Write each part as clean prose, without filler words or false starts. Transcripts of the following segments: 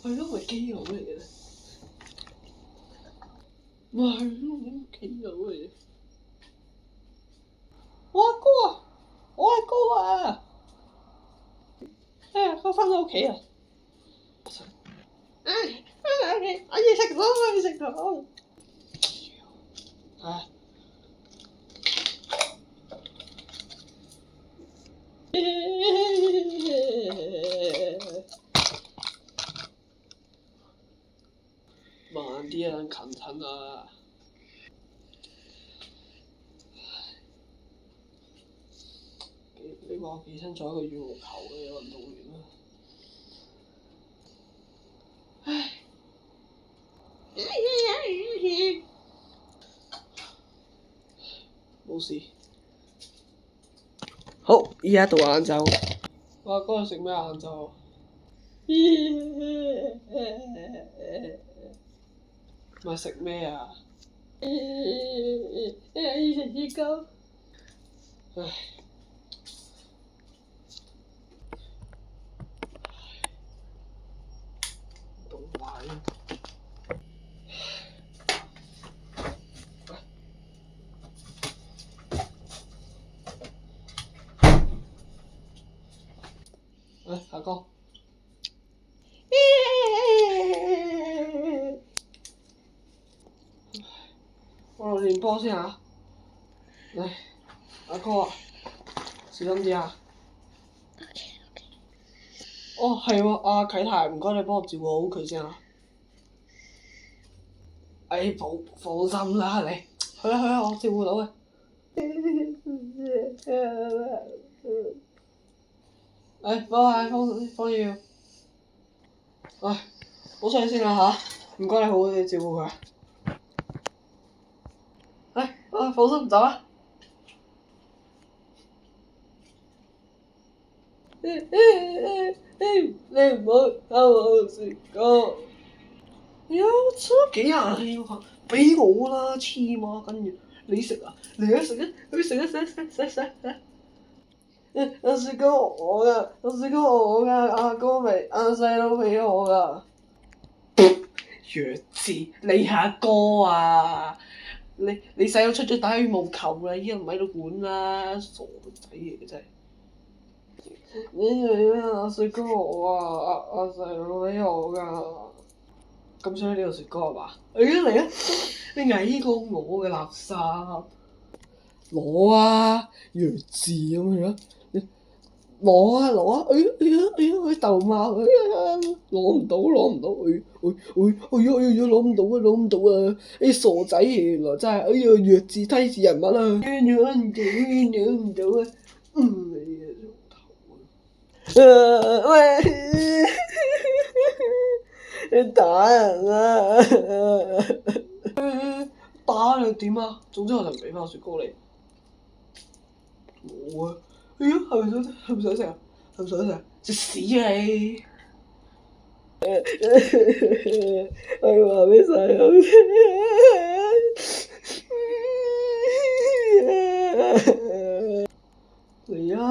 係咯，咪基佬嚟嘅咧？咪係咯，基佬嚟嘅。我阿哥啊！我阿哥啊！我翻到屋企啊！我要食糖，我要食糖。慢啲啊，近親啊！你話我幾身做一個羽毛球嘅運動員啊？唉，冇事。好，依家到晏晝。我阿哥食咩晏晝？咪食咩啊？要食雪糕。唉。凍壞啊！阿哥。我落練波先嚇。嚟，阿哥啊，小心啲啊！哦，係喎，阿啟泰，唔該你幫我照顧好佢先啊！放心啦，你去啦，我照顧到嘅。方耀，好彩先啦嚇，唔該你好好地照顧佢。放心，走啦。你唔好偷我雪糕。有出幾廿氣喎，俾我啦，黐孖筋嘅。你食啊？嚟啊食啊！去食啊食！有雪糕我㗎，有雪糕我㗎，阿哥未，阿細佬俾我㗎。弱智！你係阿哥啊！你細佬出咗打羽毛球啦，依家唔喺度管啦，傻仔嚟嘅真係。你係咩啊？雪糕我啊，阿細佬俾我㗎。咁所以呢個雪糕係嘛？嚟啊！你矮過我嘅垃圾，攞啊！弱智咁樣，攞啊！佢鬥貓，攞唔到，攞唔到，攞唔到啊！你傻仔原來真係，弱智梯子人物啊！攞唔到啊！喂！你打人啊！打你點啊？總之我就唔俾翻雪糕你。冇啊！係咪想食啊？係咪想食？食屎啊你！我要話俾細佬聽。嚟啊！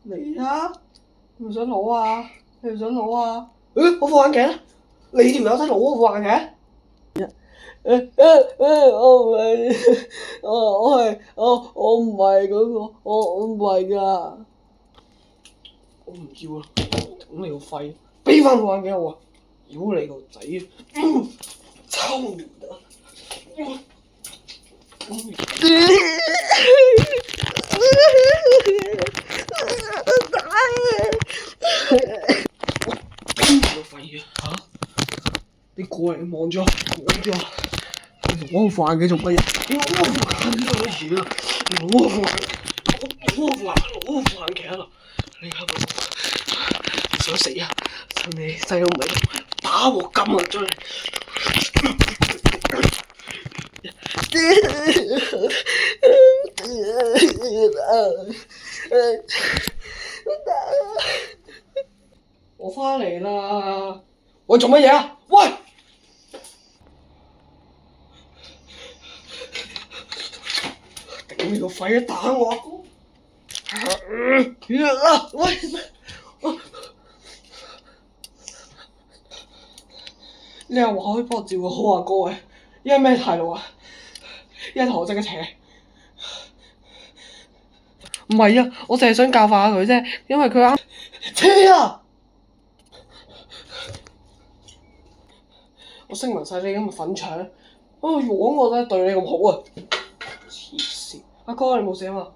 你唔想攞啊？我副眼鏡呢？你條友仔攞我副眼鏡？我唔係，我唔係嗰個，我唔係㗎。我唔要啦，頂你個肺！俾翻副眼鏡我啊！屌你個仔！抽唔得！你過嚟望住我，你攞我副眼鏡做乜嘢？你攞我副眼鏡做乜嘢啊？你攞我副眼鏡啊！你喺度想死啊？趁你細佬未打鑊金啊！追！我翻嚟啦！喂，做乜嘢啊？喂！頂你個肺啊！打我阿哥！喂！你又話可以幫我照顧好阿哥嘅，依家咩態度啊？依家同我即刻扯。唔係啊，我淨係想教化下佢啫，因為佢啱扯啊！我聲聞晒你咁嘅粉腸，我真係對你咁好啊！黐線，阿哥你冇事啊嘛？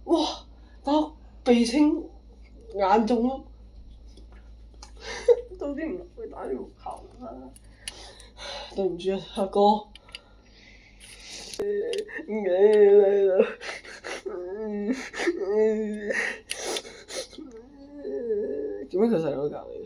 哇！打鼻青眼腫咯，早啲唔落去打呢個球啦！對唔住啊，阿哥。做咩佢細佬隔離？